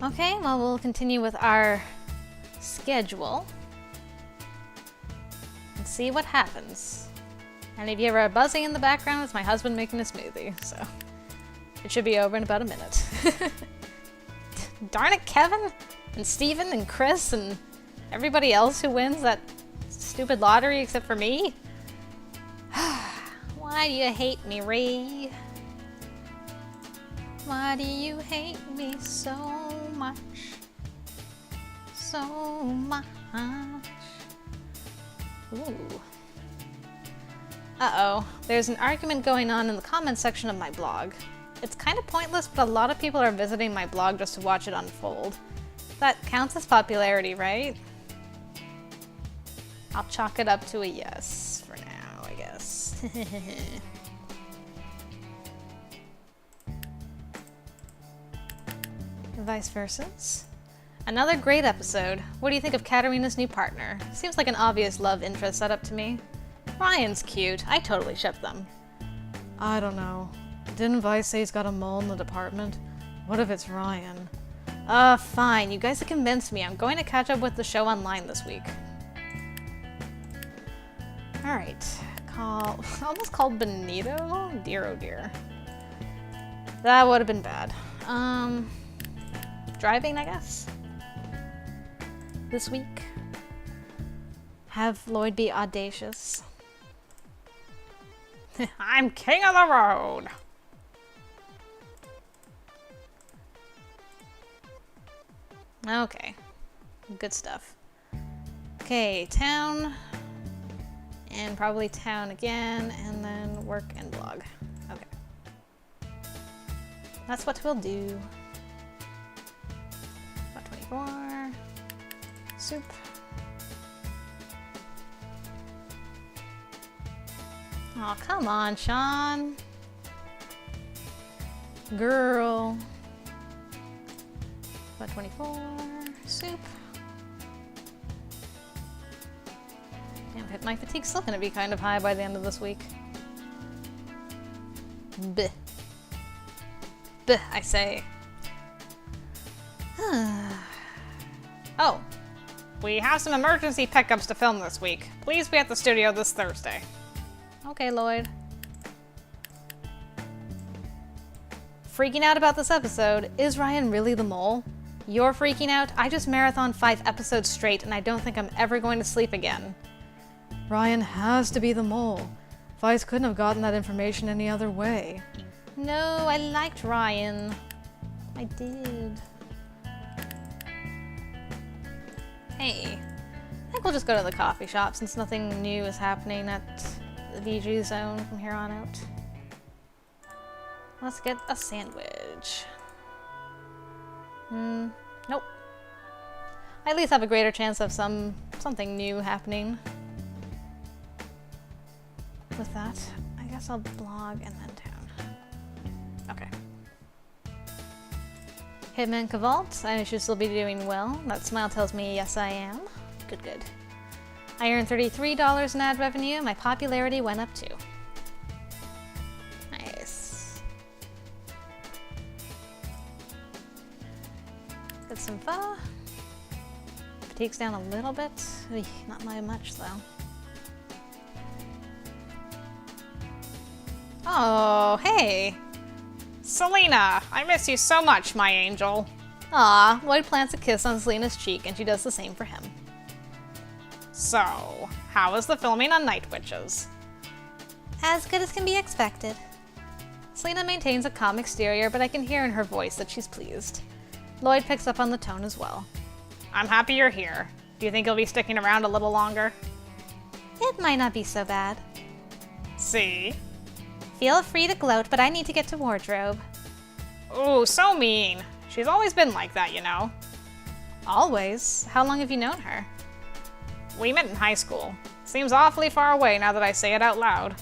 Okay, well, we'll continue with our schedule and see what happens. And if you hear a buzzing in the background, it's my husband making a smoothie, so it should be over in about a minute. Darn it, Kevin and Steven and Chris and everybody else who wins that stupid lottery except for me. Why do you hate me, Ray? Why do you hate me so much? So much. Ooh. Uh-oh. There's an argument going on in the comments section of my blog. It's kind of pointless, but a lot of people are visiting my blog just to watch it unfold. That counts as popularity, right? I'll chalk it up to a yes for now, I guess. Vice versa. Another great episode. What do you think of Katarina's new partner? Seems like an obvious love interest set up to me. Ryan's cute. I totally ship them. I don't know. Didn't Vice say he's got a mole in the department? What if it's Ryan? Fine. You guys have convinced me. I'm going to catch up with the show online this week. Alright. Almost called Benito? Dear oh dear. That would have been bad. Driving, I guess? This week? Have Lloyd be audacious. I'm king of the road! Okay. Good stuff. Okay, town. And probably town again, and then work and blog. Okay. That's what we'll do. About 24. Soup. Oh, come on, Sean. Girl. About 24. Soup. Damn, my fatigue's still gonna be kind of high by the end of this week. Bleh. Bleh, I say. Oh. We have some emergency pickups to film this week. Please be at the studio this Thursday. Okay, Lloyd. Freaking out about this episode. Is Ryan really the mole? You're freaking out? I just marathoned 5 episodes straight and I don't think I'm ever going to sleep again. Ryan has to be the mole. Vice couldn't have gotten that information any other way. No, I liked Ryan. I did. Hey, I think we'll just go to the coffee shop since nothing new is happening at the VG zone from here on out. Let's get a sandwich. Nope. I at least have a greater chance of something new happening. With that, I guess I'll blog and then town. Okay. Hitman Cavalt, I should still be doing well. That smile tells me yes I am. Good, good. I earned $33 in ad revenue, my popularity went up too. Nice. Get some pho. Fatigue's down a little bit. Eey, not by much though. Oh, hey! Selena! I miss you so much, my angel. Aw, Lloyd plants a kiss on Selena's cheek and she does the same for him. So, how was the filming on Night Witches? As good as can be expected. Selena maintains a calm exterior, but I can hear in her voice that she's pleased. Lloyd picks up on the tone as well. I'm happy you're here. Do you think you'll be sticking around a little longer? It might not be so bad. See? Feel free to gloat, but I need to get to wardrobe. Ooh, so mean. She's always been like that, you know. Always? How long have you known her? We met in high school. Seems awfully far away now that I say it out loud.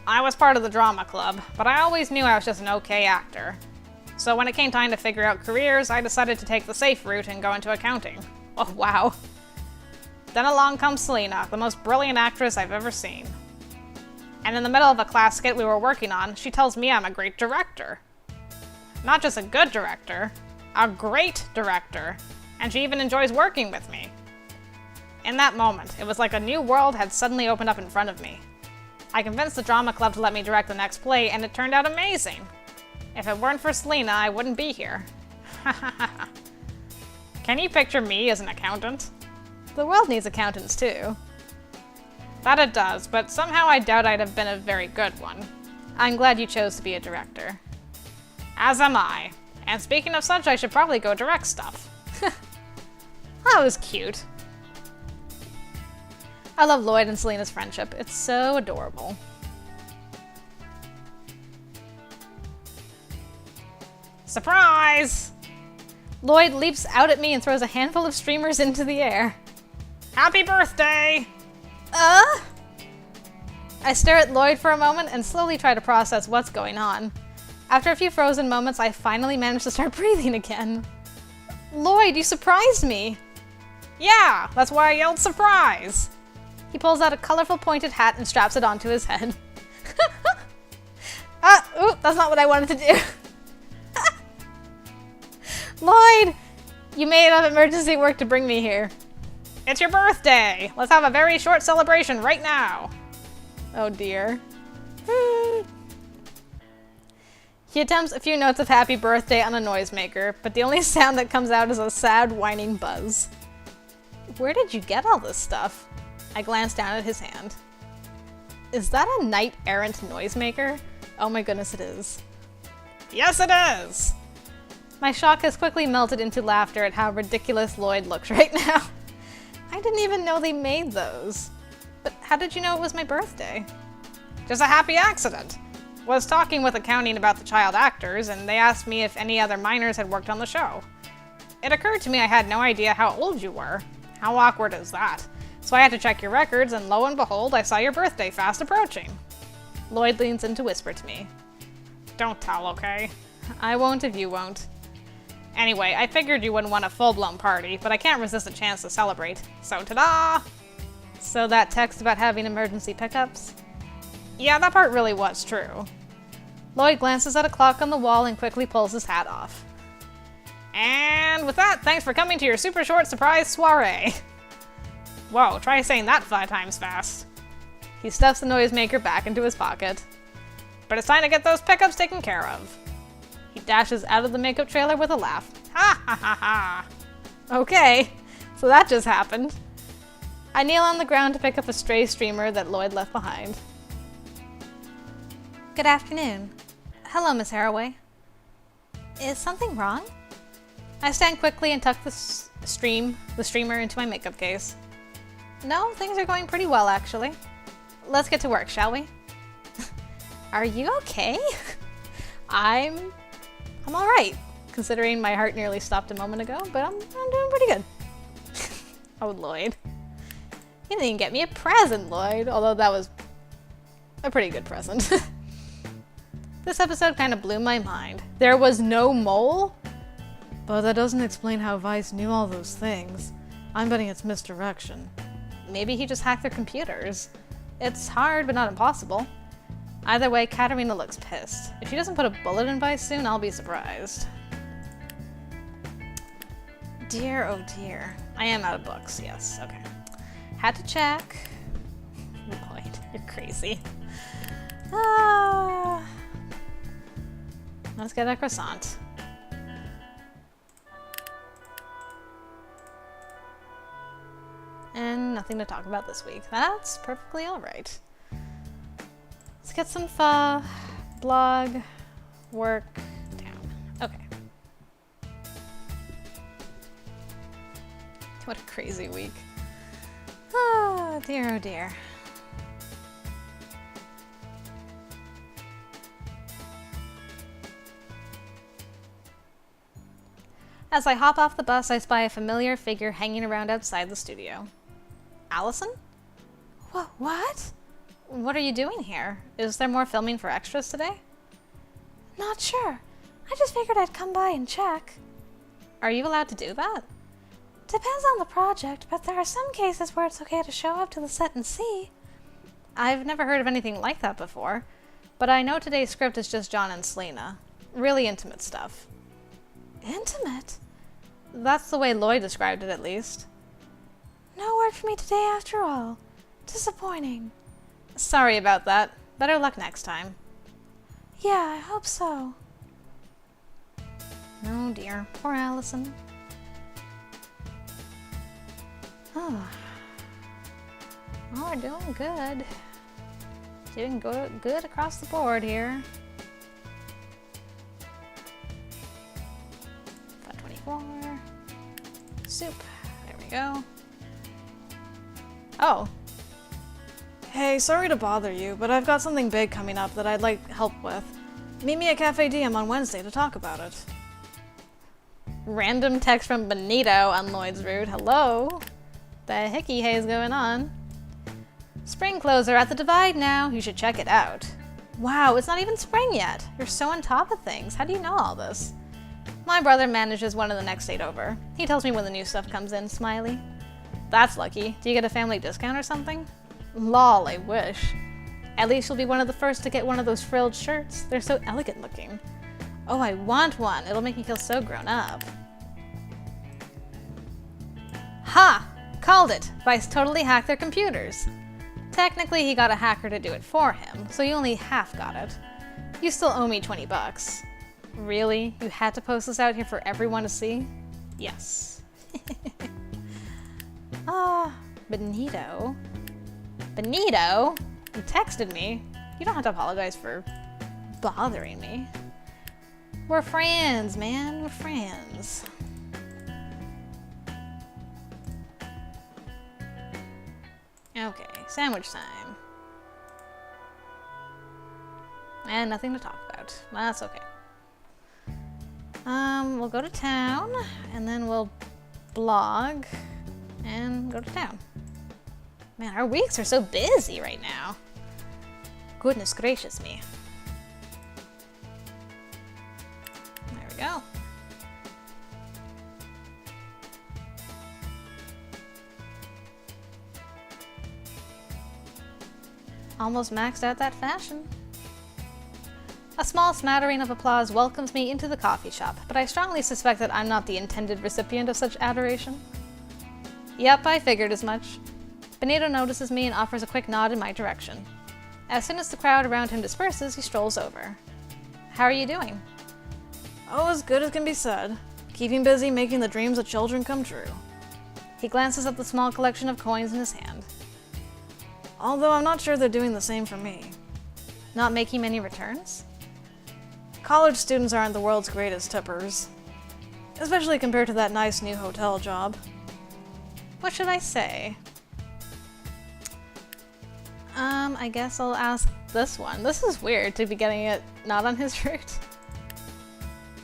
I was part of the drama club, but I always knew I was just an okay actor. So when it came time to figure out careers, I decided to take the safe route and go into accounting. Oh, wow. Then along comes Selena, the most brilliant actress I've ever seen. And in the middle of a class skit we were working on, she tells me I'm a great director. Not just a good director, a great director. And she even enjoys working with me. In that moment, it was like a new world had suddenly opened up in front of me. I convinced the drama club to let me direct the next play, and it turned out amazing. If it weren't for Selena, I wouldn't be here. Can you picture me as an accountant? The world needs accountants too. That it does, but somehow I doubt I'd have been a very good one. I'm glad you chose to be a director. As am I. And speaking of such, I should probably go direct stuff. That was cute. I love Lloyd and Selena's friendship. It's so adorable. Surprise! Lloyd leaps out at me and throws a handful of streamers into the air. Happy birthday! I stare at Lloyd for a moment and slowly try to process what's going on. After a few frozen moments, I finally manage to start breathing again. Lloyd, you surprised me! Yeah, that's why I yelled surprise! He pulls out a colorful pointed hat and straps it onto his head. That's not what I wanted to do. Lloyd! You made enough emergency work to bring me here. It's your birthday! Let's have a very short celebration right now! Oh dear. He attempts a few notes of happy birthday on a noisemaker, but the only sound that comes out is a sad, whining buzz. Where did you get all this stuff? I glance down at his hand. Is that a knight-errant noisemaker? Oh my goodness, it is. Yes, it is! My shock has quickly melted into laughter at how ridiculous Lloyd looks right now. I didn't even know they made those. But how did you know it was my birthday? Just a happy accident. Was talking with accounting about the child actors, and they asked me if any other minors had worked on the show. It occurred to me I had no idea how old you were. How awkward is that? So I had to check your records, and lo and behold, I saw your birthday fast approaching. Lloyd leans in to whisper to me. Don't tell, okay? I won't if you won't. Anyway, I figured you wouldn't want a full-blown party, but I can't resist a chance to celebrate. So ta-da! So that text about having emergency pickups? Yeah, that part really was true. Lloyd glances at a clock on the wall and quickly pulls his hat off. And with that, thanks for coming to your super short surprise soiree. Whoa, try saying that 5 times fast. He stuffs the noisemaker back into his pocket. But it's time to get those pickups taken care of. He dashes out of the makeup trailer with a laugh. Ha ha ha ha. Okay, so that just happened. I kneel on the ground to pick up a stray streamer that Lloyd left behind. Good afternoon. Hello, Miss Haraway. Is something wrong? I stand quickly and tuck the streamer into my makeup case. No, things are going pretty well, actually. Let's get to work, shall we? Are you okay? I'm alright, considering my heart nearly stopped a moment ago, but I'm doing pretty good. Oh, Lloyd. You didn't even get me a present, Lloyd, although that was a pretty good present. This episode kind of blew my mind. There was no mole? But that doesn't explain how Vice knew all those things. I'm betting it's misdirection. Maybe he just hacked their computers. It's hard, but not impossible. Either way, Katerina looks pissed. If she doesn't put a bullet in Vice soon, I'll be surprised. Dear, oh dear. I am out of books, yes, okay. Had to check. Lloyd, you're crazy. Let's get a croissant. And nothing to talk about this week. That's perfectly alright. Let's get some pho, blog, work, down. Okay. What a crazy week. Oh dear, oh dear. As I hop off the bus, I spy a familiar figure hanging around outside the studio. Allison? What? What are you doing here? Is there more filming for extras today? Not sure. I just figured I'd come by and check. Are you allowed to do that? Depends on the project, but there are some cases where it's okay to show up to the set and see. I've never heard of anything like that before, but I know today's script is just John and Selena. Really intimate stuff. Intimate? That's the way Lloyd described it, at least. No word for me today after all. Disappointing. Sorry about that. Better luck next time. Yeah, I hope so. Oh dear, poor Allison. Oh. Oh, we're doing good. Doing good across the board here. 524. Soup. There we go. Oh. Hey, sorry to bother you, but I've got something big coming up that I'd like help with. Meet me at Cafe DM on Wednesday to talk about it. Random text from Benito on Lloyd's route. Hello? The hickey hay's going on. Spring clothes are at the Divide now. You should check it out. Wow, it's not even spring yet. You're so on top of things. How do you know all this? My brother manages one of the next date over. He tells me when the new stuff comes in, smiley. That's lucky. Do you get a family discount or something? Lol, I wish. At least you'll be one of the first to get one of those frilled shirts. They're so elegant looking. Oh, I want one. It'll make me feel so grown up. Ha! Called it. Vice totally hacked their computers. Technically, he got a hacker to do it for him, so you only half got it. You still owe me 20 bucks. Really? You had to post this out here for everyone to see? Yes. Benito. Benito? You texted me. You don't have to apologize for bothering me. We're friends, man. We're friends. Okay, sandwich time. And nothing to talk about. That's okay. We'll go to town, and then we'll blog, and go to town. Man, our weeks are so busy right now. Goodness gracious me. There we go. Almost maxed out that fashion. A small smattering of applause welcomes me into the coffee shop, but I strongly suspect that I'm not the intended recipient of such adoration. Yep, I figured as much. Benito notices me and offers a quick nod in my direction. As soon as the crowd around him disperses, he strolls over. How are you doing? Oh, as good as can be said. Keeping busy making the dreams of children come true. He glances at the small collection of coins in his hand. Although I'm not sure they're doing the same for me. Not making many returns? College students aren't the world's greatest tippers. Especially compared to that nice new hotel job. What should I say? I guess I'll ask this one. This is weird to be getting it not on his route.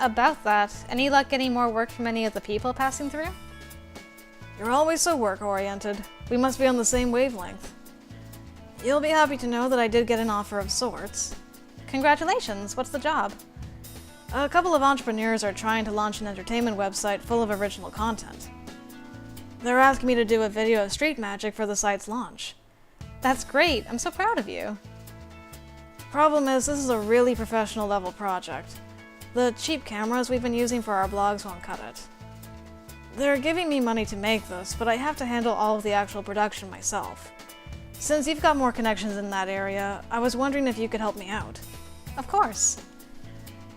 About that, any luck getting more work from any of the people passing through? You're always so work-oriented. We must be on the same wavelength. You'll be happy to know that I did get an offer of sorts. Congratulations, what's the job? A couple of entrepreneurs are trying to launch an entertainment website full of original content. They're asking me to do a video of street magic for the site's launch. That's great, I'm so proud of you. Problem is, this is a really professional level project. The cheap cameras we've been using for our blogs won't cut it. They're giving me money to make this, but I have to handle all of the actual production myself. Since you've got more connections in that area, I was wondering if you could help me out. Of course.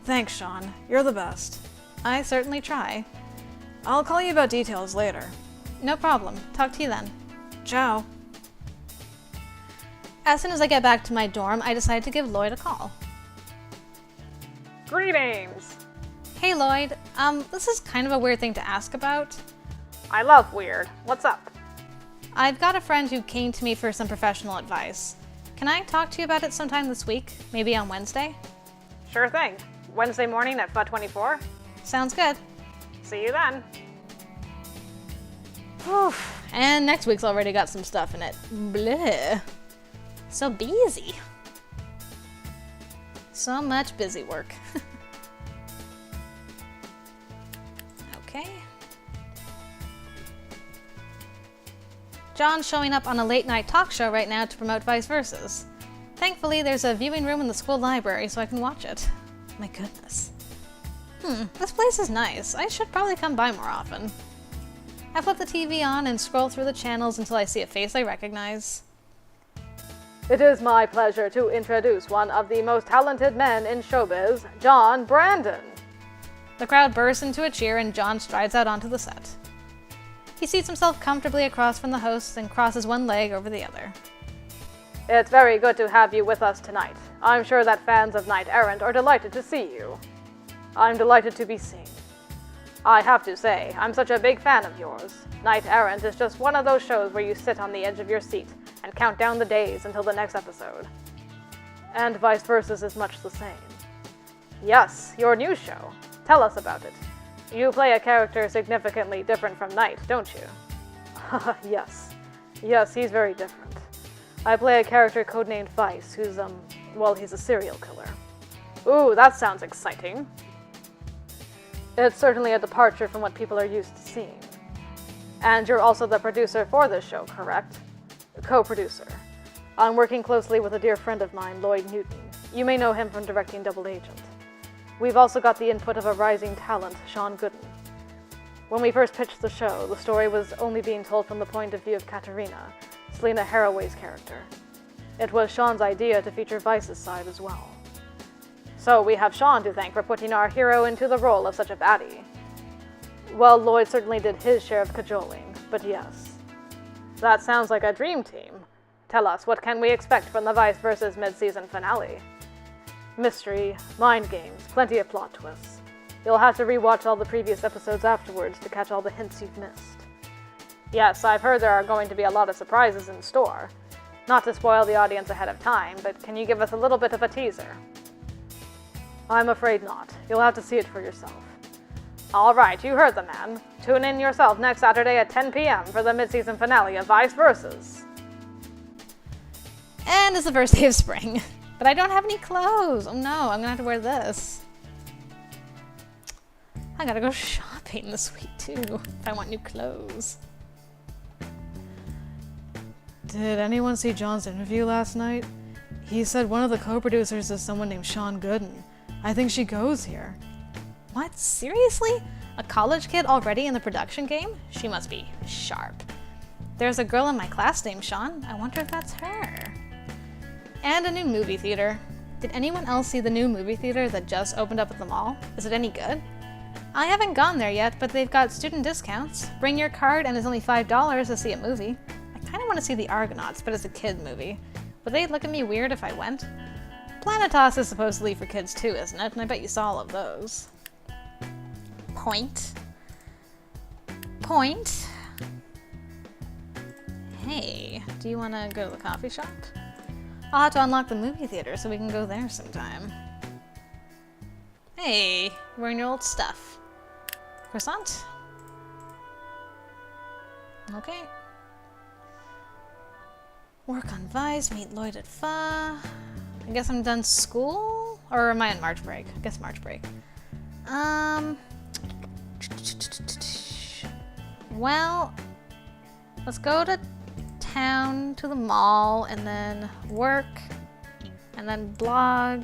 Thanks, Sean. You're the best. I certainly try. I'll call you about details later. No problem. Talk to you then. Ciao. As soon as I get back to my dorm, I decide to give Lloyd a call. Greetings! Hey Lloyd, this is kind of a weird thing to ask about. I love weird. What's up? I've got a friend who came to me for some professional advice. Can I talk to you about it sometime this week? Maybe on Wednesday? Sure thing. Wednesday morning at 5:24. Sounds good. See you then. Whew. And next week's already got some stuff in it. Bleh. So busy. So much busy work. Okay. John's showing up on a late-night talk show right now to promote Vice Versa's. Thankfully, there's a viewing room in the school library so I can watch it. My goodness. This place is nice. I should probably come by more often. I flip the TV on and scroll through the channels until I see a face I recognize. It is my pleasure to introduce one of the most talented men in showbiz, John Brandon. The crowd bursts into a cheer and John strides out onto the set. He seats himself comfortably across from the host and crosses one leg over the other. It's very good to have you with us tonight. I'm sure that fans of Knight Errant are delighted to see you. I'm delighted to be seen. I have to say, I'm such a big fan of yours. Knight Errant is just one of those shows where you sit on the edge of your seat and count down the days until the next episode. And Vice Versa is much the same. Yes, your new show. Tell us about it. You play a character significantly different from Knight, don't you? Yes. Yes, he's very different. I play a character codenamed Vice, who's, he's a serial killer. Ooh, that sounds exciting. It's certainly a departure from what people are used to seeing. And you're also the producer for this show, correct? Co-producer. I'm working closely with a dear friend of mine, Lloyd Newton. You may know him from directing Double Agent. We've also got the input of a rising talent, Sean Gooden. When we first pitched the show, the story was only being told from the point of view of Katerina, Selena Haraway's character. It was Sean's idea to feature Vice's side as well. So we have Sean to thank for putting our hero into the role of such a baddie. Well, Lloyd certainly did his share of cajoling, but yes. That sounds like a dream team. Tell us, what can we expect from the Vice versus mid-season finale? Mystery, mind games, plenty of plot twists. You'll have to rewatch all the previous episodes afterwards to catch all the hints you've missed. Yes, I've heard there are going to be a lot of surprises in store. Not to spoil the audience ahead of time, but can you give us a little bit of a teaser? I'm afraid not. You'll have to see it for yourself. All right, you heard the man. Tune in yourself next Saturday at 10 p.m. for the mid-season finale of Vice Versus. And it's the first day of spring. But I don't have any clothes. Oh no, I'm gonna have to wear this. I gotta go shopping this week too, if I want new clothes. Did anyone see John's interview last night? He said one of the co-producers is someone named Sean Gooden. I think she goes here. What? Seriously? A college kid already in the production game? She must be sharp. There's a girl in my class named Sean. I wonder if that's her. And a new movie theater. Did anyone else see the new movie theater that just opened up at the mall? Is it any good? I haven't gone there yet, but they've got student discounts. Bring your card and it's only $5 to see a movie. I kind of want to see The Argonauts, but it's a kid movie. Would they look at me weird if I went? Planetos is supposedly for kids too, isn't it? And I bet you saw all of those. Point. Hey, do you want to go to the coffee shop? I'll have to unlock the movie theater so we can go there sometime. Hey, wearing your old stuff. Croissant? Okay. Work on Vice, meet Lloyd at Pho. I guess I'm done school? Or am I on March break? I guess March break. Well, let's go to town, to the mall, and then work, and then blog,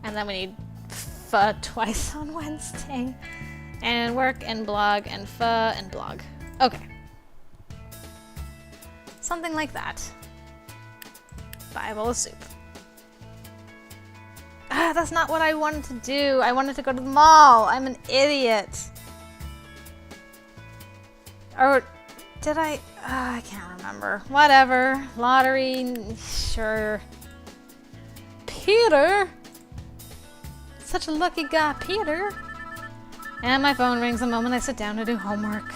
and then we need Pho twice on Wednesday, and work, and blog, and Pho, and blog. Okay. Something like that. Buy a bowl of soup. Ah, that's not what I wanted to do. I wanted to go to the mall. I'm an idiot. Or did I? I can't remember. Whatever. Lottery. Sure. Peter? Such a lucky guy, Peter. And my phone rings the moment I sit down to do homework.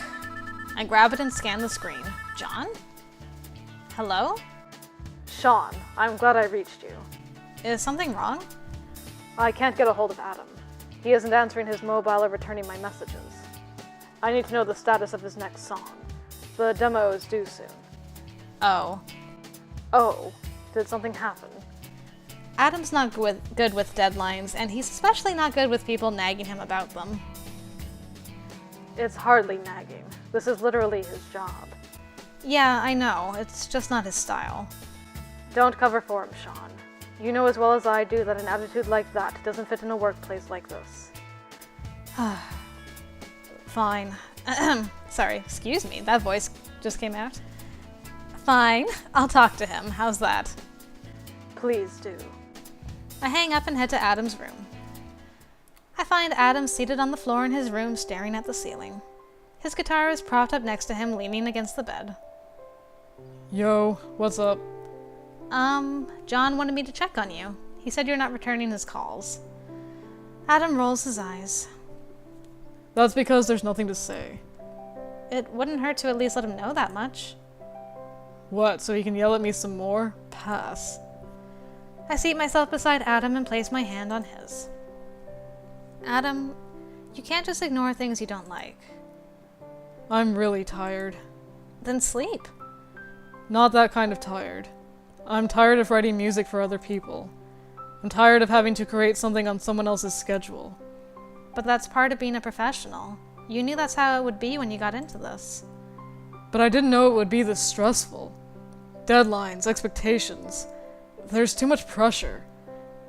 I grab it and scan the screen. John? Hello? Sean, I'm glad I reached you. Is something wrong? I can't get a hold of Adam. He isn't answering his mobile or returning my messages. I need to know the status of his next song. The demo is due soon. Oh. Oh, did something happen? Adam's not good with deadlines, and he's especially not good with people nagging him about them. It's hardly nagging. This is literally his job. Yeah, I know. It's just not his style. Don't cover for him, Sean. You know as well as I do that an attitude like that doesn't fit in a workplace like this. Fine. Sorry, excuse me, that voice just came out. Fine, I'll talk to him. How's that? Please do. I hang up and head to Adam's room. I find Adam seated on the floor in his room staring at the ceiling. His guitar is propped up next to him, leaning against the bed. Yo, what's up? John wanted me to check on you. He said you're not returning his calls. Adam rolls his eyes. That's because there's nothing to say. It wouldn't hurt to at least let him know that much. What, so he can yell at me some more? Pass. I seat myself beside Adam and place my hand on his. Adam, you can't just ignore things you don't like. I'm really tired. Then sleep. Not that kind of tired. I'm tired of writing music for other people. I'm tired of having to create something on someone else's schedule. But that's part of being a professional. You knew that's how it would be when you got into this. But I didn't know it would be this stressful. Deadlines, expectations. There's too much pressure.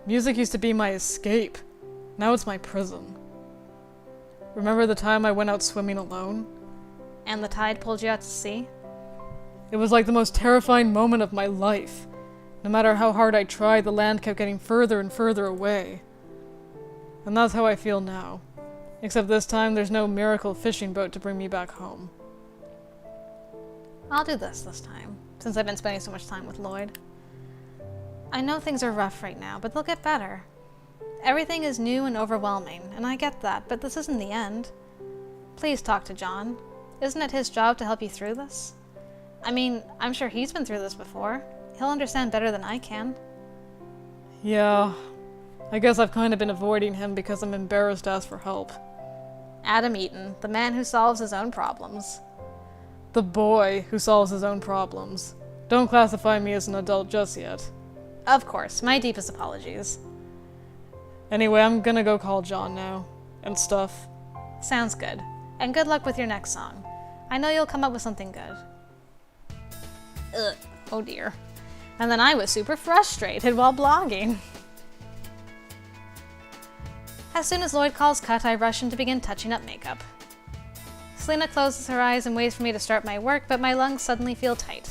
Music used to be my escape. Now it's my prison. Remember the time I went out swimming alone? And the tide pulled you out to sea? It was like the most terrifying moment of my life. No matter how hard I tried, the land kept getting further and further away. And that's how I feel now. Except this time there's no miracle fishing boat to bring me back home. I'll do this time, since I've been spending so much time with Lloyd. I know things are rough right now, but they'll get better. Everything is new and overwhelming, and I get that, but this isn't the end. Please talk to John. Isn't it his job to help you through this? I mean, I'm sure he's been through this before. He'll understand better than I can. Yeah, I guess I've kind of been avoiding him because I'm embarrassed to ask for help. Adam Eaton, the man who solves his own problems. The boy who solves his own problems. Don't classify me as an adult just yet. Of course, my deepest apologies. Anyway, I'm gonna go call John now. And stuff. Sounds good. And good luck with your next song. I know you'll come up with something good. Ugh. Oh dear. And then I was super frustrated while blogging. As soon as Lloyd calls cut, I rush in to begin touching up makeup. Selena closes her eyes and waits for me to start my work, but my lungs suddenly feel tight.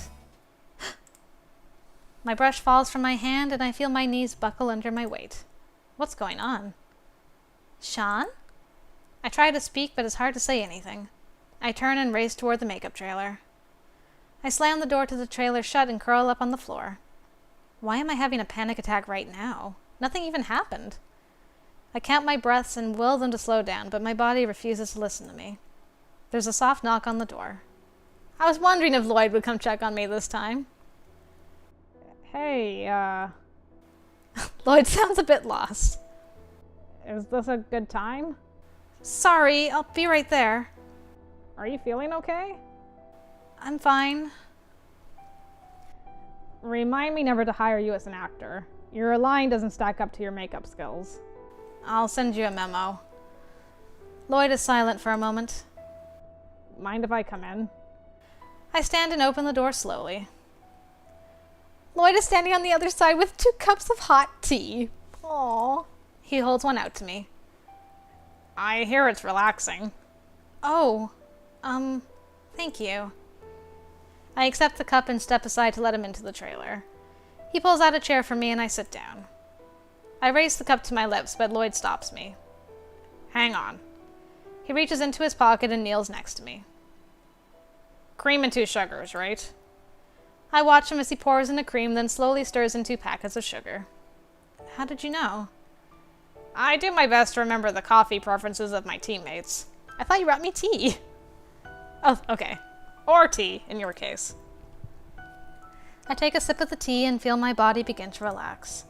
My brush falls from my hand and I feel my knees buckle under my weight. What's going on? Sean? I try to speak, but it's hard to say anything. I turn and race toward the makeup trailer. I slam the door to the trailer shut and curl up on the floor. Why am I having a panic attack right now? Nothing even happened. I count my breaths and will them to slow down, but my body refuses to listen to me. There's a soft knock on the door. I was wondering if Lloyd would come check on me this time. Hey, Lloyd sounds a bit lost. is this a good time? Sorry, I'll be right there. Are you feeling okay? I'm fine. Remind me never to hire you as an actor. Your line doesn't stack up to your makeup skills. I'll send you a memo. Lloyd is silent for a moment. Mind if I come in? I stand and open the door slowly. Lloyd is standing on the other side with 2 cups of hot tea. Aww. He holds one out to me. I hear it's relaxing. Oh, thank you. I accept the cup and step aside to let him into the trailer. He pulls out a chair for me and I sit down. I raise the cup to my lips, but Lloyd stops me. Hang on. He reaches into his pocket and kneels next to me. Cream and 2 sugars, right? I watch him as he pours in the cream, then slowly stirs in 2 packets of sugar. How did you know? I do my best to remember the coffee preferences of my teammates. I thought you brought me tea. Oh, okay. Or tea, in your case. I take a sip of the tea and feel my body begin to relax.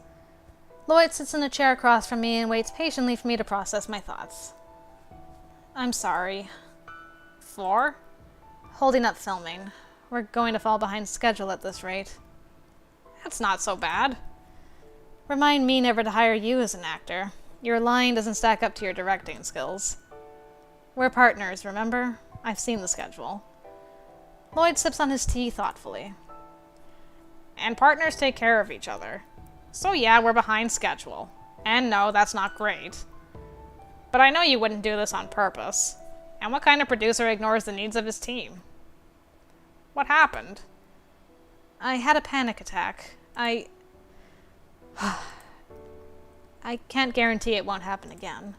Lloyd sits in a chair across from me and waits patiently for me to process my thoughts. I'm sorry. For? Holding up filming. We're going to fall behind schedule at this rate. That's not so bad. Remind me never to hire you as an actor. Your line doesn't stack up to your directing skills. We're partners, remember? I've seen the schedule. Lloyd sips on his tea thoughtfully. And partners take care of each other. So yeah, we're behind schedule. And no, that's not great. But I know you wouldn't do this on purpose. And what kind of producer ignores the needs of his team? What happened? I had a panic attack. I can't guarantee it won't happen again.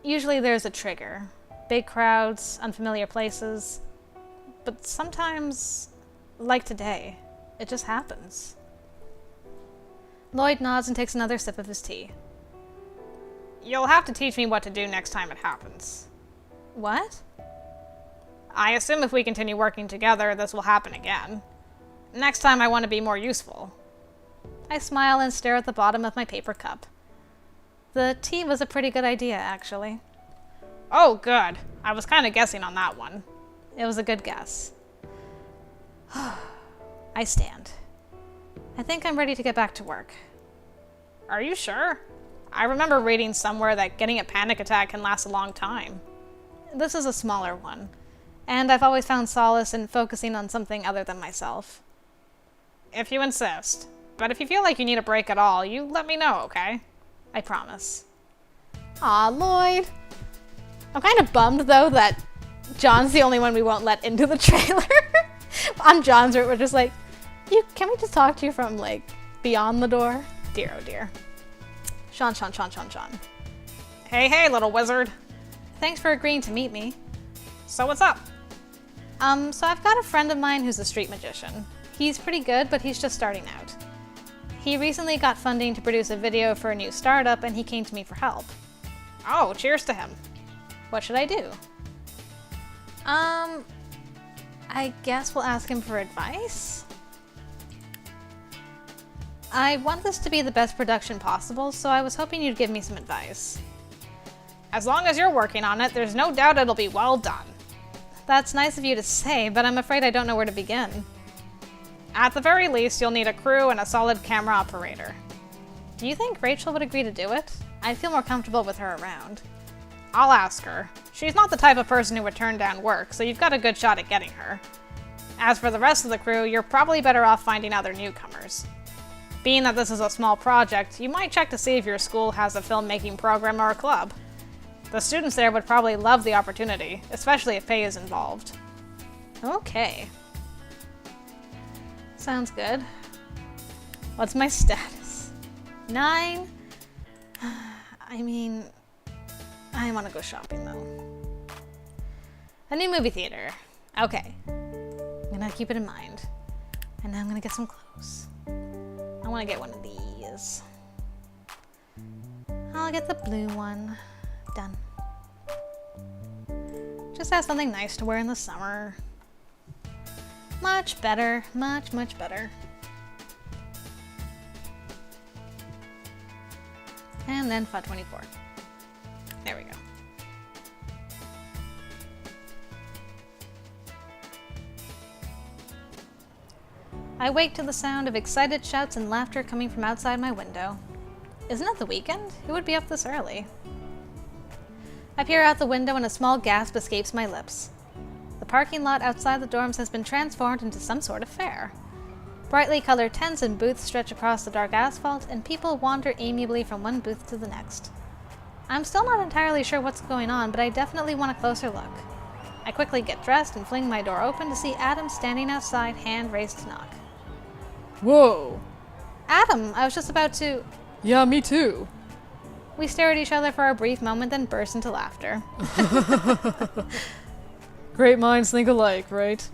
Usually there's a trigger. Big crowds, unfamiliar places. But sometimes, like today, it just happens. Lloyd nods and takes another sip of his tea. You'll have to teach me what to do next time it happens. What? I assume if we continue working together, this will happen again. Next time I want to be more useful. I smile and stare at the bottom of my paper cup. The tea was a pretty good idea, actually. Oh, good. I was kind of guessing on that one. It was a good guess. I stand. I think I'm ready to get back to work. Are you sure? I remember reading somewhere that getting a panic attack can last a long time. This is a smaller one, and I've always found solace in focusing on something other than myself. If you insist. But if you feel like you need a break at all, you let me know, okay? I promise. Aw, Lloyd. I'm kind of bummed, though, that John's the only one we won't let into the trailer. On John's route, we're just like, can we just talk to you from, like, beyond the door? Dear, oh dear. Sean. Hey, little wizard. Thanks for agreeing to meet me. So what's up? So I've got a friend of mine who's a street magician. He's pretty good, but he's just starting out. He recently got funding to produce a video for a new startup, and he came to me for help. Oh, cheers to him. What should I do? I guess we'll ask him for advice? I want this to be the best production possible, so I was hoping you'd give me some advice. As long as you're working on it, there's no doubt it'll be well done. That's nice of you to say, but I'm afraid I don't know where to begin. At the very least, you'll need a crew and a solid camera operator. Do you think Rachel would agree to do it? I'd feel more comfortable with her around. I'll ask her. She's not the type of person who would turn down work, so you've got a good shot at getting her. As for the rest of the crew, you're probably better off finding other newcomers. Being that this is a small project, you might check to see if your school has a filmmaking program or a club. The students there would probably love the opportunity, especially if pay is involved. Okay. Sounds good. What's my status? 9? I mean, I want to go shopping though. A new movie theater. Okay. I'm gonna keep it in mind. And now I'm gonna get some clothes. I want to get one of these. I'll get the blue one. Done. Just have something nice to wear in the summer. Much better. Much better. And then FUT 24. There we go. I wake to the sound of excited shouts and laughter coming from outside my window. Isn't it the weekend? Who would be up this early? I peer out the window and a small gasp escapes my lips. The parking lot outside the dorms has been transformed into some sort of fair. Brightly colored tents and booths stretch across the dark asphalt, and people wander amiably from one booth to the next. I'm still not entirely sure what's going on, but I definitely want a closer look. I quickly get dressed and fling my door open to see Adam standing outside, hand raised to knock. Whoa! Adam, I was just about to... Yeah, me too. We stare at each other for a brief moment, then burst into laughter. Great minds think alike, right?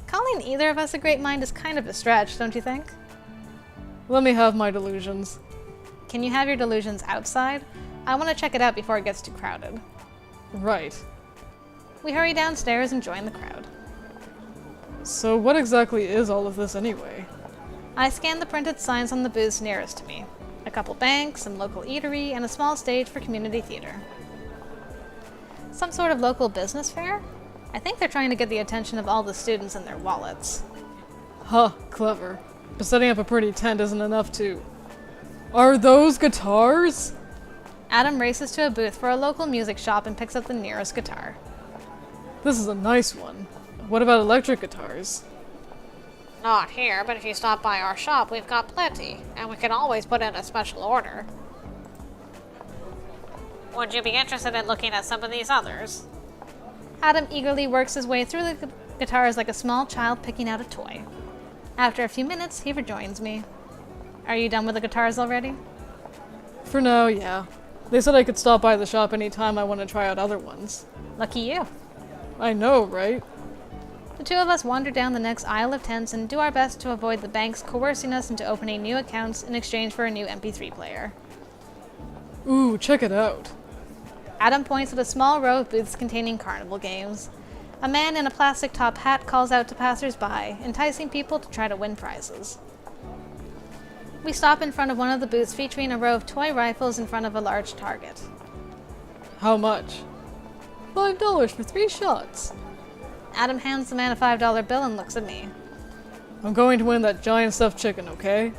Calling either of us a great mind is kind of a stretch, don't you think? Let me have my delusions. Can you have your delusions outside? I want to check it out before it gets too crowded. Right. We hurry downstairs and join the crowd. So what exactly is all of this anyway? I scan the printed signs on the booths nearest to me. A couple banks, some local eatery, and a small stage for community theater. Some sort of local business fair? I think they're trying to get the attention of all the students and their wallets. Huh, clever. But setting up a pretty tent isn't enough to... Are those guitars? Adam races to a booth for a local music shop and picks up the nearest guitar. This is a nice one. What about electric guitars? Not here, but if you stop by our shop, we've got plenty, and we can always put in a special order. Would you be interested in looking at some of these others? Adam eagerly works his way through the guitars like a small child picking out a toy. After a few minutes, he rejoins me. Are you done with the guitars already? For now, yeah. They said I could stop by the shop anytime I want to try out other ones. Lucky you. I know, right? The two of us wander down the next aisle of tents and do our best to avoid the banks coercing us into opening new accounts in exchange for a new MP3 player. Ooh, check it out. Adam points at a small row of booths containing carnival games. A man in a plastic top hat calls out to passers-by, enticing people to try to win prizes. We stop in front of one of the booths featuring a row of toy rifles in front of a large target. How much? $5 for 3 shots. Adam hands the man a $5 bill and looks at me. I'm going to win that giant stuffed chicken, okay?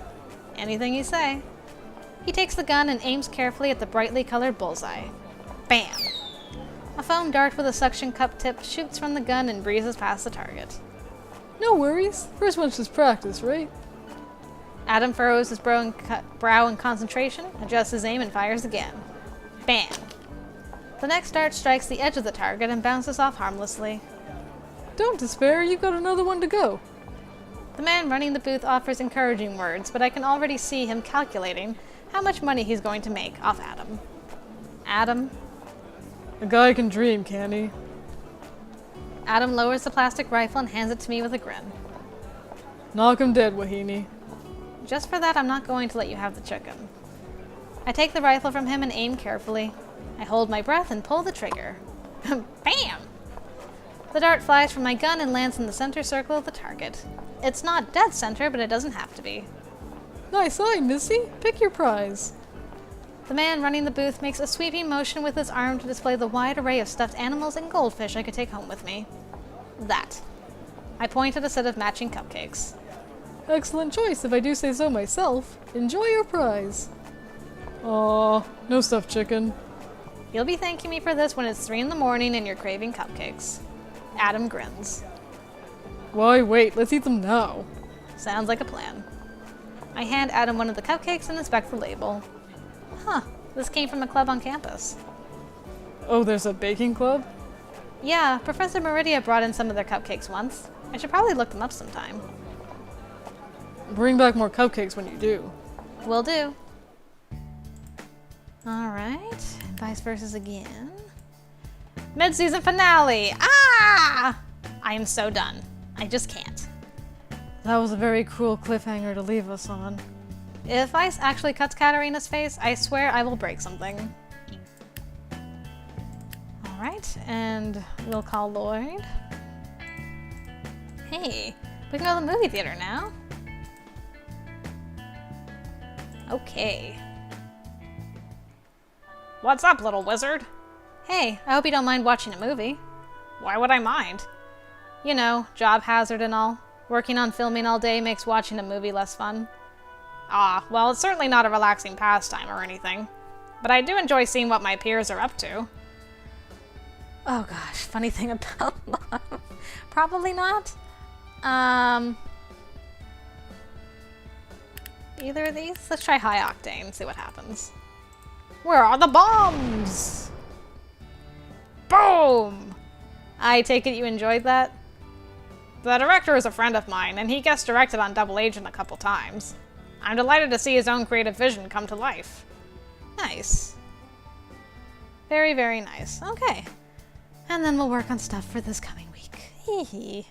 Anything you say. He takes the gun and aims carefully at the brightly colored bullseye. Bam! A foam dart with a suction cup tip shoots from the gun and breezes past the target. No worries. First one's just practice, right? Adam furrows his brow in concentration, adjusts his aim, and fires again. Bam! The next dart strikes the edge of the target and bounces off harmlessly. Don't despair, you've got another one to go. The man running the booth offers encouraging words, but I can already see him calculating how much money he's going to make off Adam. Adam? A guy can dream, can't he? Adam lowers the plastic rifle and hands it to me with a grin. Knock him dead, Wahini. Just for that, I'm not going to let you have the chicken. I take the rifle from him and aim carefully. I hold my breath and pull the trigger. Bam! The dart flies from my gun and lands in the center circle of the target. It's not dead center, but it doesn't have to be. Nice eye, Missy. Pick your prize. The man running the booth makes a sweeping motion with his arm to display the wide array of stuffed animals and goldfish I could take home with me. That. I point at a set of matching cupcakes. Excellent choice, if I do say so myself. Enjoy your prize. Aw, no stuffed chicken. You'll be thanking me for this when it's 3 in the morning and you're craving cupcakes. Adam grins. Why wait, let's eat them now. Sounds like a plan. I hand Adam one of the cupcakes and inspect the label. Huh, this came from a club on campus. Oh, there's a baking club? Yeah, Professor Meridia brought in some of their cupcakes once. I should probably look them up sometime. Bring back more cupcakes when you do. Will do. Alright, Vice Versus again. Mid-season finale! Ah! I am so done. I just can't. That was a very cruel cliffhanger to leave us on. If Ice actually cuts Katarina's face, I swear I will break something. Alright, and we'll call Lloyd. Hey, we can go to the movie theater now. Okay. What's up, little wizard? Hey, I hope you don't mind watching a movie. Why would I mind? You know, job hazard and all. Working on filming all day makes watching a movie less fun. Ah, well, it's certainly not a relaxing pastime or anything. But I do enjoy seeing what my peers are up to. Oh gosh, funny thing about love. Probably not. Either of these? Let's try high octane, see what happens. Where are the bombs? Boom! I take it you enjoyed that? The director is a friend of mine, and he guest directed on Double Agent a couple times. I'm delighted to see his own creative vision come to life. Nice. Very, very nice. Okay. And then we'll work on stuff for this coming week. Hee hee.